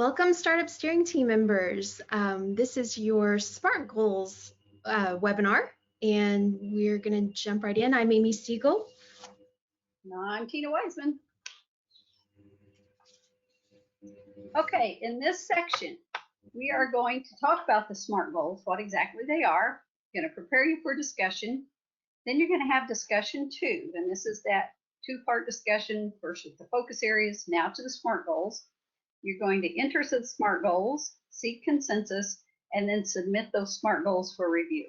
Welcome, Startup Steering Team members. This is your SMART Goals webinar, and we're going to jump right in. I'm Amy Siegel. I'm Tina Weisman. Okay, in this section, we are going to talk about the SMART goals, what exactly they are. Going to prepare you for discussion. Then you're going to have discussion 2, and this is that 2-part discussion, first with the focus areas, now to the SMART goals. You're going to enter the SMART goals, seek consensus, and then submit those SMART goals for review.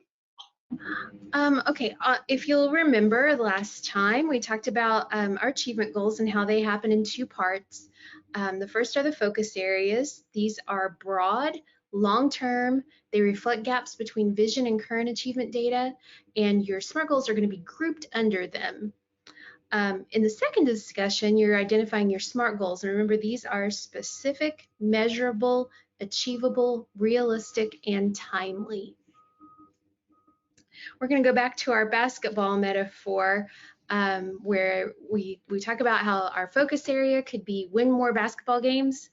Okay, if you'll remember last time we talked about our achievement goals and how they happen in 2 parts. The first are the focus areas. These are broad, long-term. They reflect gaps between vision and current achievement data, and your SMART goals are going to be grouped under them. In the second discussion, you're identifying your SMART goals. And remember, these are specific, measurable, achievable, realistic, and timely. We're going to go back to our basketball metaphor, where we talk about how our focus area could be win more basketball games,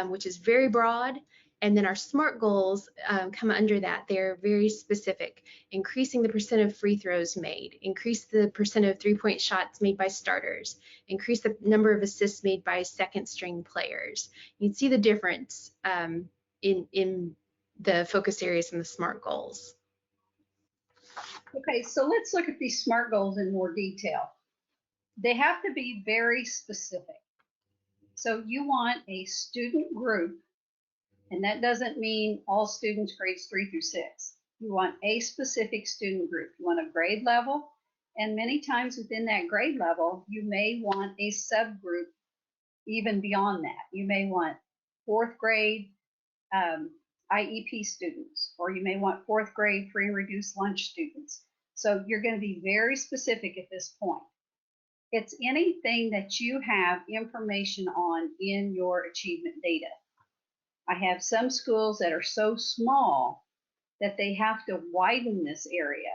which is very broad. And then our SMART goals come under that. They're very specific. Increasing the percent of free throws made, increase the percent of 3-point shots made by starters, increase the number of assists made by second string players. You can see the difference in the focus areas and the SMART goals. Okay, so let's look at these SMART goals in more detail. They have to be very specific. So you want a student group, and that doesn't mean all students grades 3 through 6. You want a specific student group. You want a grade level, and many times within that grade level, you may want a subgroup even beyond that. You may want 4th grade IEP students, or you may want 4th grade free and reduced lunch students. So you're going to be very specific at this point. It's anything that you have information on in your achievement data. I have some schools that are so small that they have to widen this area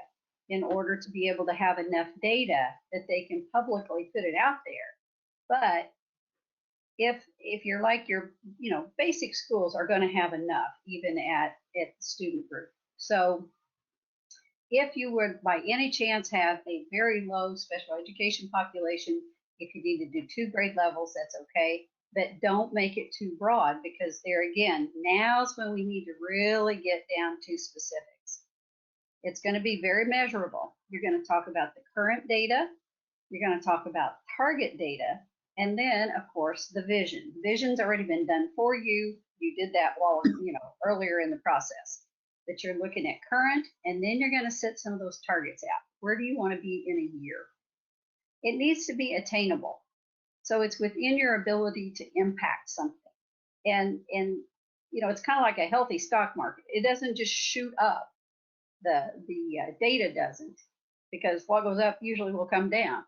in order to be able to have enough data that they can publicly put it out there. But if you're like your basic schools are going to have enough even at the student group. So if you would by any chance have a very low special education population, if you need to do 2 grade levels, that's okay, but don't make it too broad, because there again, now's when we need to really get down to specifics. It's going to be very measurable. You're going to talk about the current data, you're going to talk about target data, and then of course the vision. Vision's already been done for you. You did that while earlier in the process. But you're looking at current, and then you're going to set some of those targets out. Where do you want to be in a year? It needs to be attainable. So it's within your ability to impact something. And it's kind of like a healthy stock market. It doesn't just shoot up. The data doesn't, because what goes up usually will come down.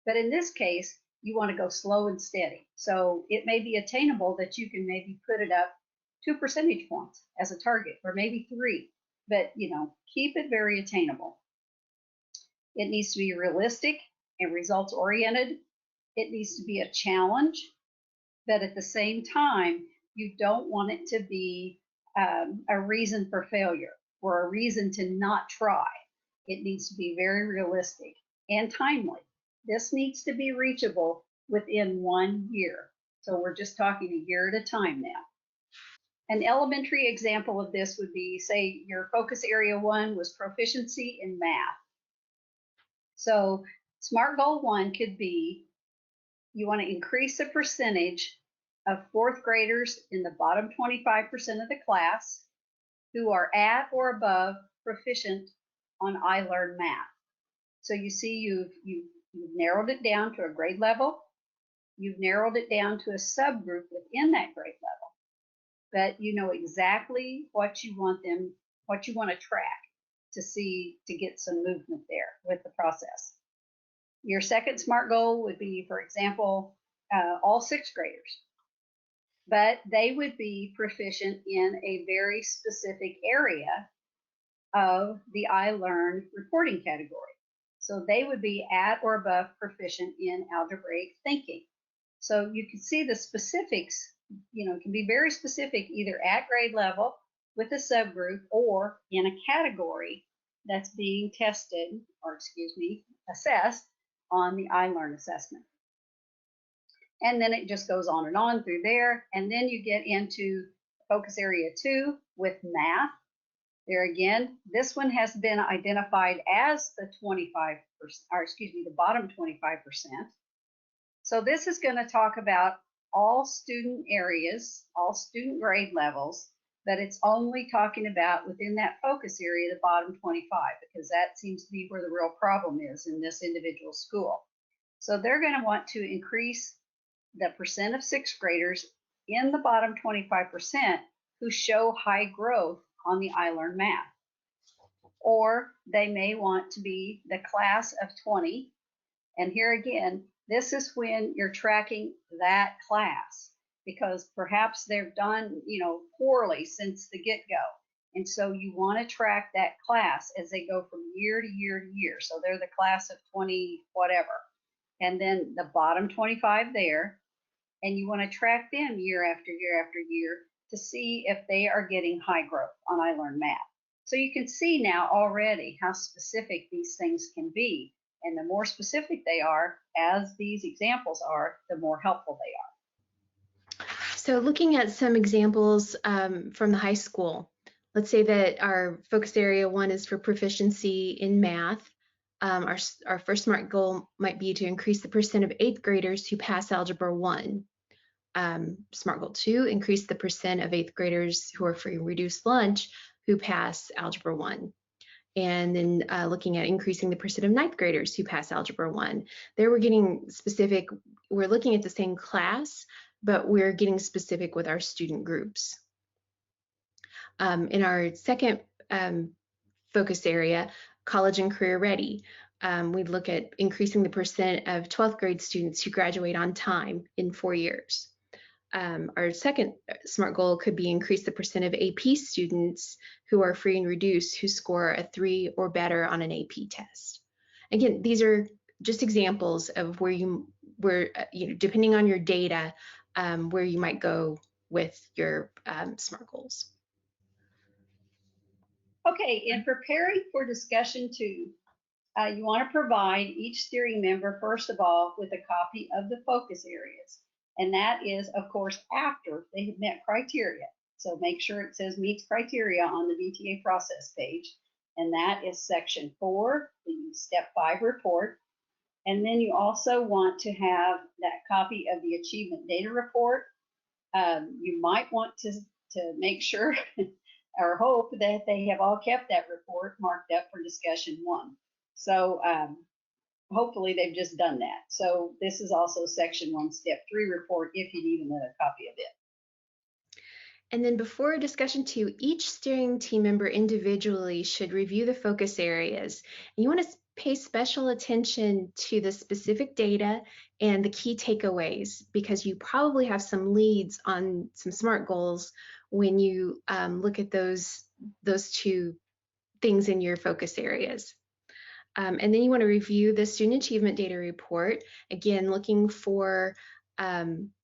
But in this case, you want to go slow and steady. So it may be attainable that you can maybe put it up 2 percentage points as a target, or maybe 3, but keep it very attainable. It needs to be realistic and results oriented. It needs to be a challenge, but at the same time, you don't want it to be a reason for failure or a reason to not try. It needs to be very realistic and timely. This needs to be reachable within 1 year. So we're just talking a year at a time now. An elementary example of this would be, say, your focus area 1 was proficiency in math. So SMART goal 1 could be, you want to increase the percentage of 4th graders in the bottom 25% of the class who are at or above proficient on iLearn math. So you see you've narrowed it down to a grade level. You've narrowed it down to a subgroup within that grade level. But you know exactly what you want to track to get some movement there with the process. Your second SMART goal would be, for example, all 6th graders, but they would be proficient in a very specific area of the iLearn reporting category. So they would be at or above proficient in algebraic thinking. So you can see the specifics It can be very specific, either at grade level with a subgroup or in a category that's being tested, or excuse me, assessed on the iLearn assessment. And then it just goes on and on through there. And then you get into focus area 2 with math. There again, this one has been identified as the 25%, or excuse me, the bottom 25%. So this is going to talk about all student areas, all student grade levels, but it's only talking about within that focus area, the bottom 25, because that seems to be where the real problem is in this individual school. So they're going to want to increase the percent of sixth graders in the bottom 25% who show high growth on the iLearn math. Or they may want to be the class of 20. And here again, this is when you're tracking that class, because perhaps they've done, poorly since the get-go. And so you want to track that class as they go from year to year to year. So they're the class of 20 whatever. And then the bottom 25 there, and you want to track them year after year after year to see if they are getting high growth on iLearn Math. So you can see now already how specific these things can be. And the more specific they are, as these examples are, the more helpful they are. So looking at some examples from the high school, let's say that our focus area 1 is for proficiency in math. Our first SMART goal might be to increase the percent of 8th graders who pass Algebra 1. SMART goal 2, increase the percent of 8th graders who are free and reduced lunch who pass Algebra 1. And then looking at increasing the percent of 9th graders who pass Algebra 1. There we're getting specific, we're looking at the same class, but we're getting specific with our student groups. In our second focus area, college and career ready, we'd look at increasing the percent of 12th grade students who graduate on time in 4 years. Our second SMART goal could be increase the percent of AP students who are free and reduced who score a 3 or better on an AP test. Again, these are just examples of where depending on your data, where you might go with your SMART goals. Okay, in preparing for discussion 2, you want to provide each steering member, first of all, with a copy of the focus areas. And that is, of course, after they have met criteria. So make sure it says meets criteria on the VTA process page. And that is section 4, the step 5 report. And then you also want to have that copy of the achievement data report. You might want to make sure or hope that they have all kept that report marked up for discussion 1. So hopefully they've just done that. So this is also section 1, step 3 report if you need another copy of it. And then before discussion 2, each steering team member individually should review the focus areas. And you want to pay special attention to the specific data and the key takeaways, because you probably have some leads on some SMART goals when you look at those 2 things in your focus areas. And then you want to review the student achievement data report, again looking for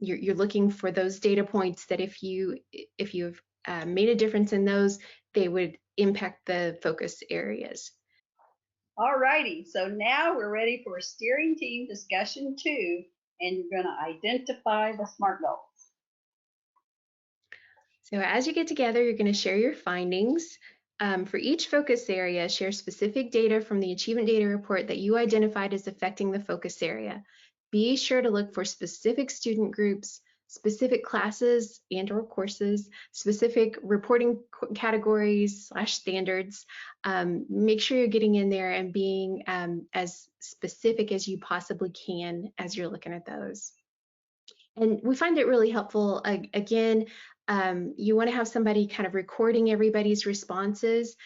you're looking for those data points that if you've made a difference in those, they would impact the focus areas. All righty, so now we're ready for steering team discussion 2, and you're going to identify the SMART goals. So as you get together, you're going to share your findings. For each focus area, share specific data from the achievement data report that you identified as affecting the focus area. Be sure to look for specific student groups, specific classes and or courses, specific reporting categories / standards. Make sure you're getting in there and being as specific as you possibly can as you're looking at those. And we find it really helpful, again, you want to have somebody kind of recording everybody's responses.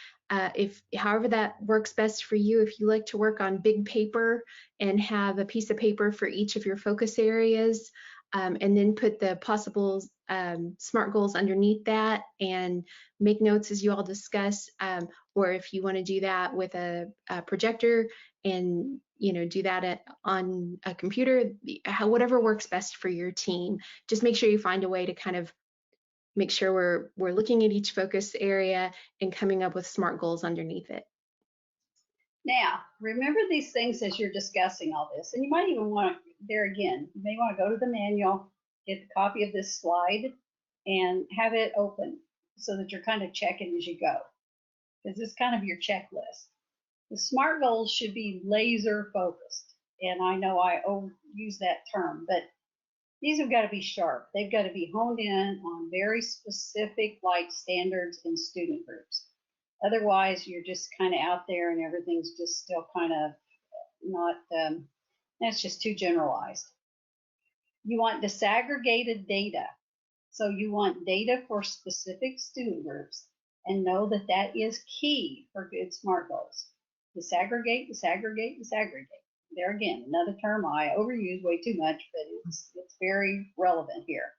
However that works best for you, if you like to work on big paper and have a piece of paper for each of your focus areas, and then put the possible SMART goals underneath that and make notes as you all discuss. Or if you want to do that with a projector and do that on a computer, whatever works best for your team. Just make sure you find a way to kind of make sure we're looking at each focus area and coming up with SMART goals underneath it. Now, remember these things as you're discussing all this, and you might even want to, there again, you may want to go to the manual, get a copy of this slide, and have it open so that you're kind of checking as you go, because it's kind of your checklist. The SMART goals should be laser focused, and I know I overuse that term, but these have got to be sharp. They've got to be honed in on very specific like standards and student groups. Otherwise, you're just kind of out there and everything's just still kind of not, that's just too generalized. You want disaggregated data. So you want data for specific student groups and know that that is key for good SMART goals. Disaggregate, disaggregate, disaggregate. There again, another term I overuse way too much, but it's very relevant here.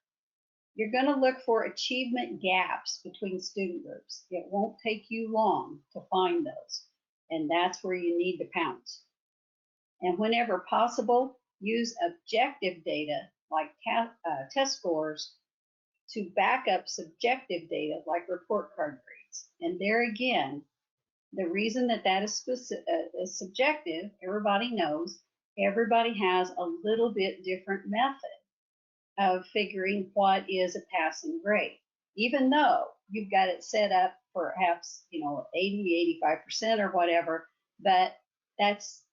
You're going to look for achievement gaps between student groups. It won't take you long to find those, and that's where you need to pounce. And whenever possible, use objective data like test scores to back up subjective data like report card grades. And there again, the reason that that is subjective, everybody knows, everybody has a little bit different method of figuring what is a passing grade, even though you've got it set up perhaps 80, 85% or whatever, but it's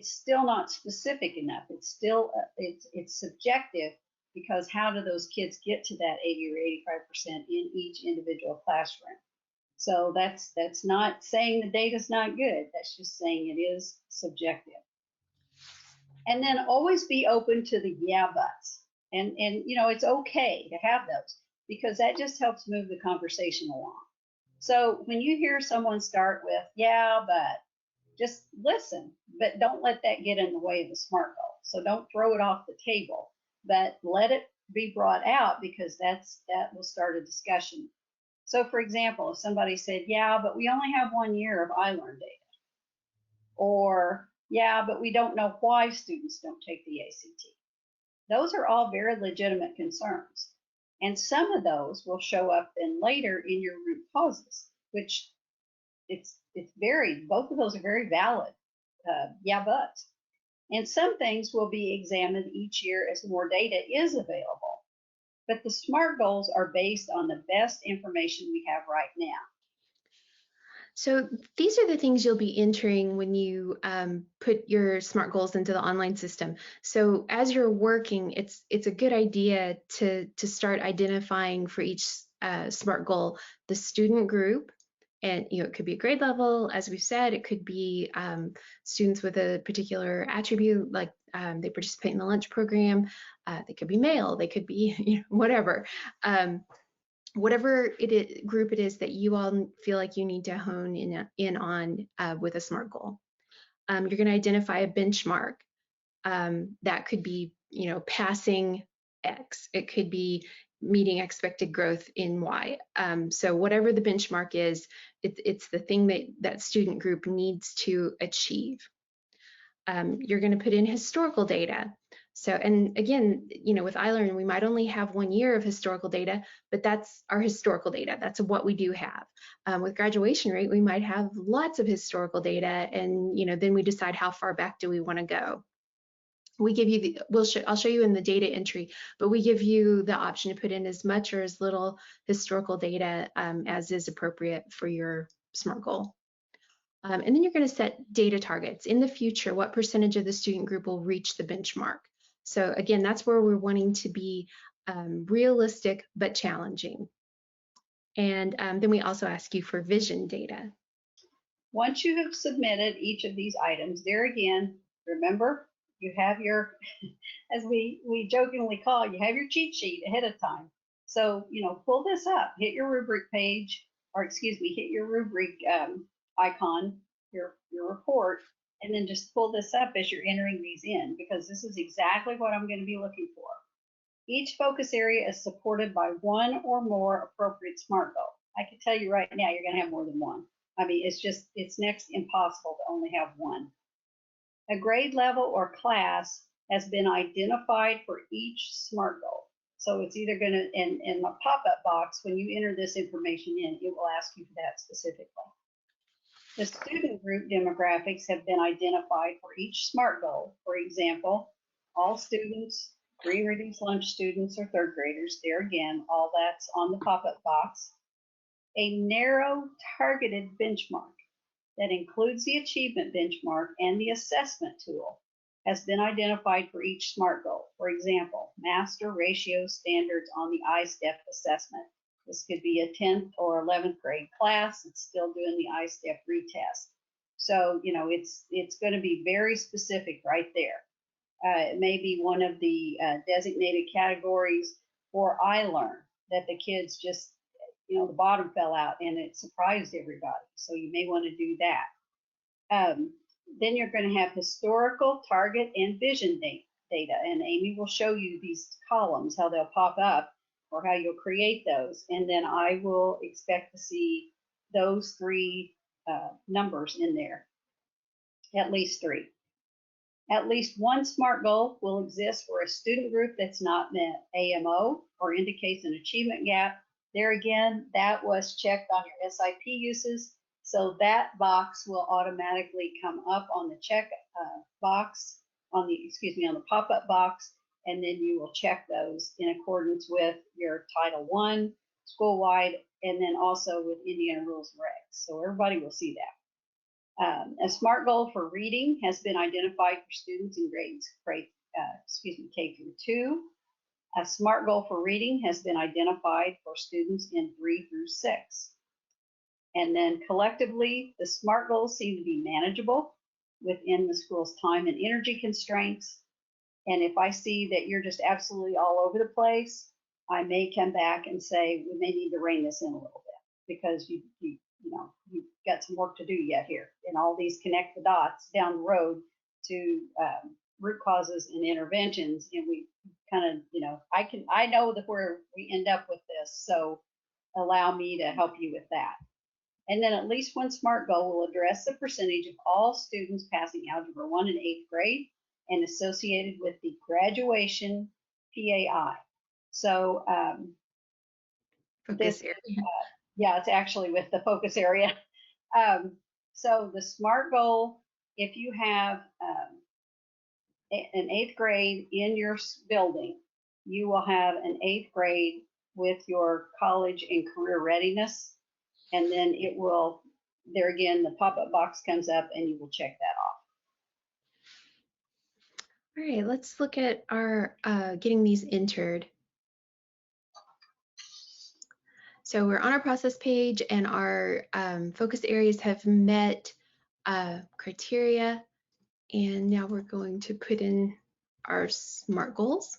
still not specific enough. It's still it's subjective, because how do those kids get to that 80 or 85% in each individual classroom? So that's not saying the data's not good. That's just saying it is subjective. And then always be open to the yeah buts. And it's okay to have those, because that just helps move the conversation along. So when you hear someone start with yeah but, just listen, but don't let that get in the way of the SMART goal. So don't throw it off the table, but let it be brought out, because that will start a discussion. So for example, if somebody said, yeah, but we only have 1 year of iLearn data, or yeah, but we don't know why students don't take the ACT. Those are all very legitimate concerns. And some of those will show up then later in your root causes, which it's both of those are very valid yeah buts. And some things will be examined each year as more data is available. But the SMART goals are based on the best information we have right now. So these are the things you'll be entering when you put your SMART goals into the online system. So as you're working, it's a good idea to start identifying for each SMART goal the student group. And it could be a grade level, as we've said. It could be students with a particular attribute, like they participate in the lunch program. They could be male. They could be whatever. Whatever group it is that you all feel like you need to hone in on with a SMART goal. You're going to identify a benchmark. That could be, passing X. It could be meeting expected growth in Y. So whatever the benchmark is, it's the thing that student group needs to achieve. You're going to put in historical data. So, and again, with iLearn, we might only have 1 year of historical data, but that's our historical data. That's what we do have. With graduation rate, we might have lots of historical data, and then we decide how far back do we want to go. We give you I'll show you in the data entry, but we give you the option to put in as much or as little historical data as is appropriate for your SMART goal. And then you're going to set data targets. In the future, what percentage of the student group will reach the benchmark? So again, that's where we're wanting to be realistic but challenging. And then we also ask you for vision data. Once you have submitted each of these items, there again, remember, you have your, as we jokingly call, you have your cheat sheet ahead of time. So, pull this up, hit your rubric page, or excuse me, hit your rubric icon, your report, and then just pull this up as you're entering these in, because this is exactly what I'm going to be looking for. Each focus area is supported by one or more appropriate SMART goal. I can tell you right now, you're going to have more than one. I mean, it's next impossible to only have one. A grade level or class has been identified for each SMART goal. So it's either going to, in the pop-up box, when you enter this information in, it will ask you for that specifically. The student group demographics have been identified for each SMART goal. For example, all students, pre-reduced lunch students, or third graders. There again, all that's on the pop-up box. A narrow targeted benchmark that includes the achievement benchmark and the assessment tool has been identified for each SMART goal. For example, master ratio standards on the I-STEP assessment. This could be a 10th or 11th grade class that's still doing the I-STEP retest. So, you know, it's going to be very specific right there. It may be one of the designated categories for iLearn that the kids just, you know, the bottom fell out and it surprised everybody. So you may want to do that. Then you're going to have historical, target, and vision data. And Amy will show you these columns, how they'll pop up or how you'll create those. And then I will expect to see those three numbers in there, at least three. At least one SMART goal will exist for a student group that's not met AMO or indicates an achievement gap. There again, that was checked on your SIP uses. So that box will automatically come up on the check box, on the pop-up box, and then you will check those in accordance with your Title I, school-wide, and then also with Indiana rules and regs. So everybody will see that. A SMART goal for reading has been identified for students in K through 2. A SMART goal for reading has been identified for students in 3 through 6. And then collectively, the SMART goals seem to be manageable within the school's time and energy constraints. And if I see that you're just absolutely all over the place, I may come back and say, we may need to rein this in a little bit because you've got some work to do yet here. And all these connect the dots down the road to root causes and interventions. And we kind of, I know that where we end up with this. So allow me to help you with that. And then at least one SMART goal will address the percentage of all students passing Algebra 1 in 8th grade and associated with the graduation PAI. So Focus area. Yeah, it's actually with the focus area. So the SMART goal, if you have an 8th grade in your building, you will have an 8th grade with your college and career readiness. And then it will, there again, the pop-up box comes up and you will check that off. All right, let's look at our getting these entered. So we're on our process page and our focus areas have met criteria. And now we're going to put in our SMART goals.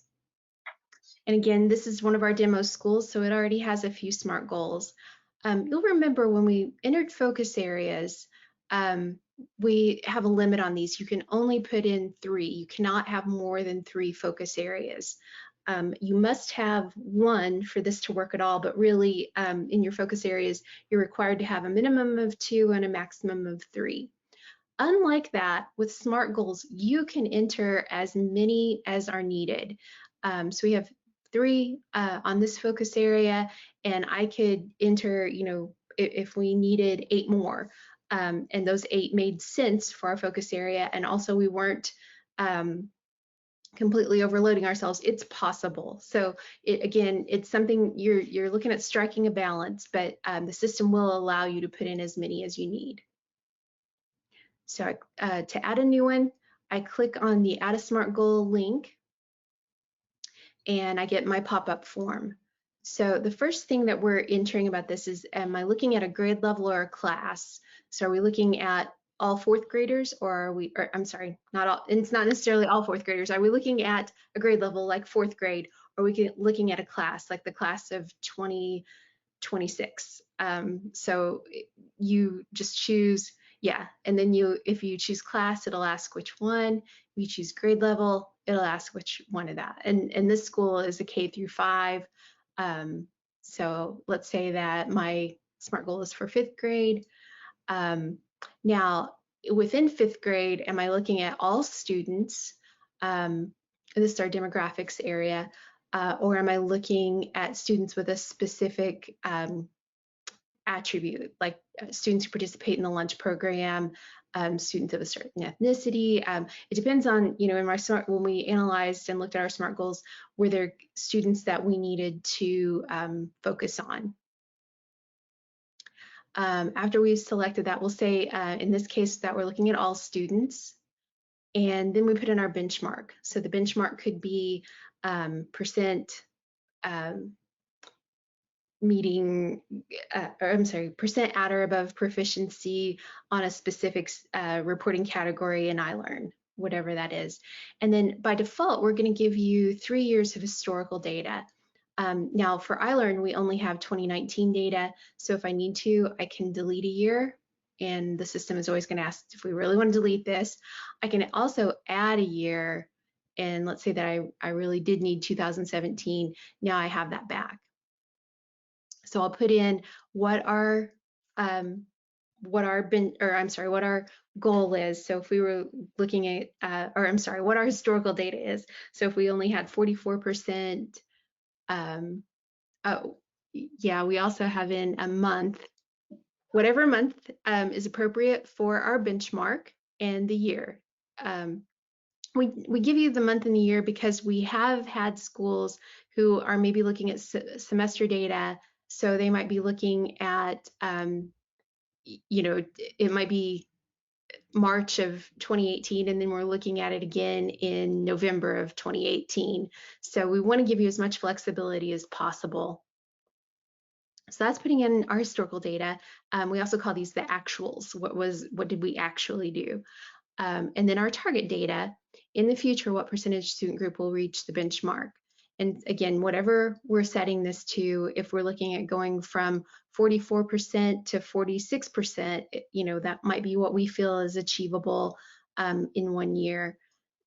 And again, this is one of our demo schools, so it already has a few SMART goals. You'll remember when we entered focus areas, we have a limit on these. You can only put in 3. You cannot have more than 3 focus areas. You must have 1 for this to work at all, but really in your focus areas, you're required to have a minimum of 2 and a maximum of 3. Unlike that, with SMART goals, you can enter as many as are needed. So we have 3 on this focus area, and I could enter, if we needed 8 more, and those 8 made sense for our focus area, and also we weren't completely overloading ourselves. It's possible. So again, it's something you're looking at striking a balance, but the system will allow you to put in as many as you need. So to add a new one, I click on the Add a SMART Goal link, and I get my pop-up form. So the first thing that we're entering about this is, am I looking at a grade level or a class? So are we looking at all 4th graders, or I'm sorry, not all, it's not necessarily all 4th graders. Are we looking at a grade level like 4th grade, or are we looking at a class like the class of 2026? So you just choose, yeah, and then if you choose class, it'll ask which one. we choose grade level, it'll ask which one of that. And this school is a K through 5. So let's say that my SMART goal is for 5th grade. Now, within 5th grade, am I looking at all students? This is our demographics area. Or am I looking at students with a specific attribute, like students who participate in the lunch program, students of a certain ethnicity. It depends on, in my SMART, when we analyzed and looked at our SMART goals, were there students that we needed to focus on? After we've selected that, we'll say, in this case, that we're looking at all students, and then we put in our benchmark. So the benchmark could be percent meeting, or I'm sorry, percent at or above proficiency on a specific reporting category in iLearn, whatever that is. And then by default, we're going to give you 3 years of historical data. Now for iLearn, we only have 2019 data. So if I need to, I can delete a year, and the system is always going to ask if we really want to delete this. I can also add a year, and let's say that I really did need 2017. Now I have that back. So I'll put in what our goal is. So if we were looking at, what our historical data is. So if we only had 44%, oh, yeah, we also have in a month, whatever month is appropriate for our benchmark, and the year. We give you the month and the year because we have had schools who are maybe looking at semester data. So they might be looking at, it might be March of 2018, and then we're looking at it again in November of 2018. So we want to give you as much flexibility as possible. So that's putting in our historical data. We also call these the actuals. What did we actually do? And then our target data. In the future, what percentage student group will reach the benchmark? And again, whatever we're setting this to, if we're looking at going from 44% to 46%, that might be what we feel is achievable in 1 year.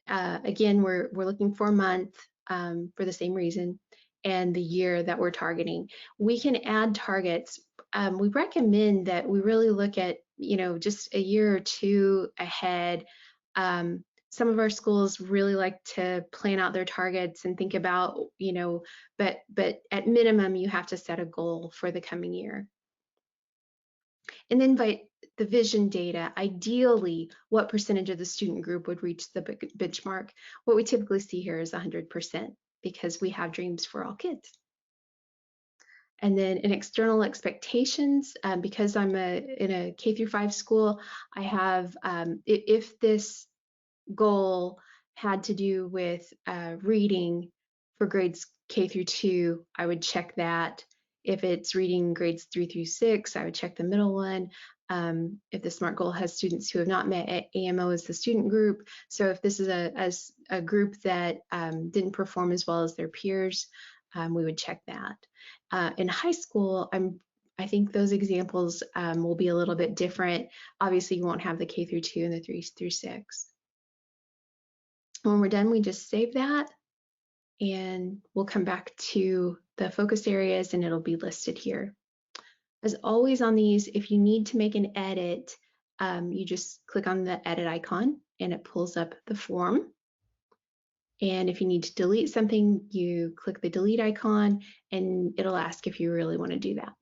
Again, we're looking for a month for the same reason, and the year that we're targeting. We can add targets. We recommend that we really look at, just a year or two ahead. Some of our schools really like to plan out their targets and think about, but at minimum, you have to set a goal for the coming year. And then by the vision data, ideally, what percentage of the student group would reach the benchmark? What we typically see here is 100%, because we have dreams for all kids. And then in external expectations, because I'm in a K through 5 school, I have, if this goal had to do with reading for grades K through 2, I would check that. If it's reading grades 3 through 6, I would check the middle one. If the SMART goal has students who have not met AMO as the student group, so if this is a group that didn't perform as well as their peers, we would check that. In high school, I think those examples will be a little bit different. Obviously, you won't have the K through 2 and the 3 through 6. When we're done, we just save that, and we'll come back to the focus areas, and it'll be listed here. As always on these, if you need to make an edit, you just click on the edit icon, and it pulls up the form. And if you need to delete something, you click the delete icon, and it'll ask if you really want to do that.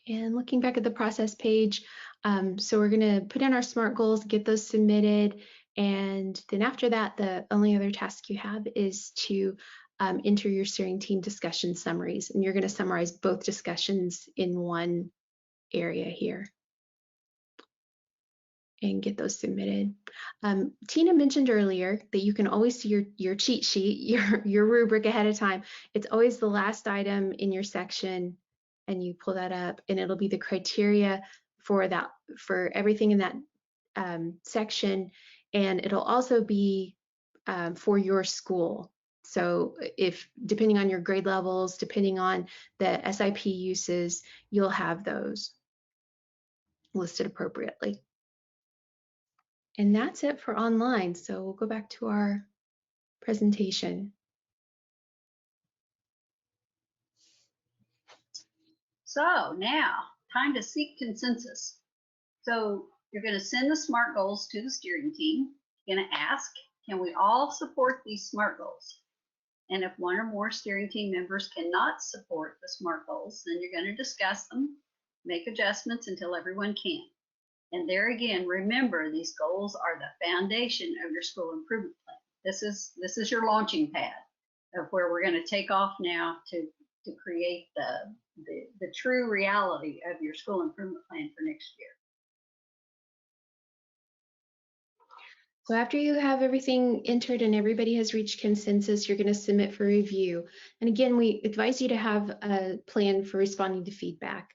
And looking back at the process page, so we're going to put in our SMART goals, get those submitted, and then after that, the only other task you have is to enter your steering team discussion summaries, and you're going to summarize both discussions in one area here and get those submitted. Tina mentioned earlier that you can always see your cheat sheet, your rubric ahead of time. It's always the last item in your section, and you pull that up, and it'll be the criteria for everything in that section, and it'll also be for your school. So if, depending on your grade levels, depending on the SIP uses, you'll have those. listed appropriately. And that's it for online. So we'll go back to our presentation. So now, time to seek consensus. So you're going to send the SMART goals to the steering team. You're going to ask, can we all support these SMART goals? And if one or more steering team members cannot support the SMART goals, then you're going to discuss them, make adjustments until everyone can. And there again, remember, these goals are the foundation of your school improvement plan. This is your launching pad of where we're going to take off now to create the true reality of your school improvement plan for next year. So after you have everything entered and everybody has reached consensus, you're going to submit for review. And again, we advise you to have a plan for responding to feedback.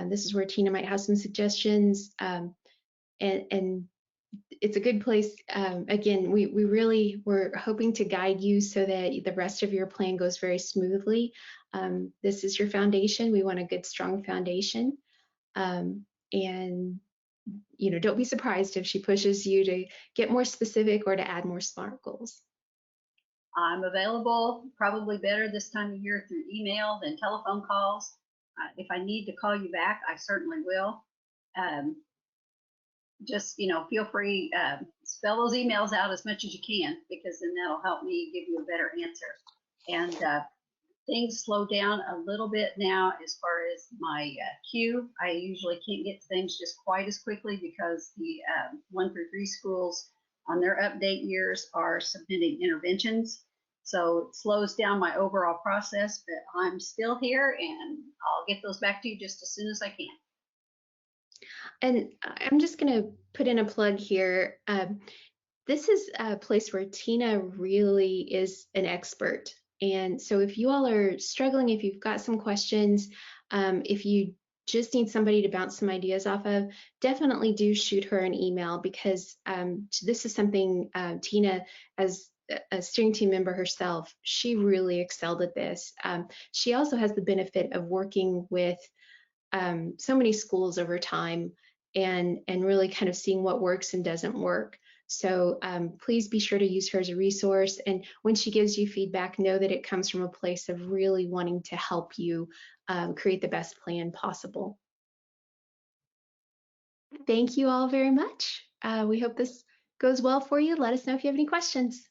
This is where Tina might have some suggestions, and it's a good place. Again, we're hoping to guide you so that the rest of your plan goes very smoothly. This is your foundation. We want a good, strong foundation. And don't be surprised if she pushes you to get more specific or to add more SMART goals. I'm available probably better this time of year through email than telephone calls. If I need to call you back, I certainly will. Just feel free, spell those emails out as much as you can, because then that'll help me give you a better answer. And things slow down a little bit now as far as my queue. I usually can't get things just quite as quickly because the 1 through 3 schools on their update years are submitting interventions. So it slows down my overall process, but I'm still here and I'll get those back to you just as soon as I can. And I'm just going to put in a plug here. This is a place where Tina really is an expert. And so if you all are struggling, if you've got some questions, if you just need somebody to bounce some ideas off of, definitely do shoot her an email, because this is something Tina, as a steering team member herself, she really excelled at this. She also has the benefit of working with so many schools over time and really kind of seeing what works and doesn't work. So please be sure to use her as a resource. And when she gives you feedback, know that it comes from a place of really wanting to help you create the best plan possible. Thank you all very much. We hope this goes well for you. Let us know if you have any questions.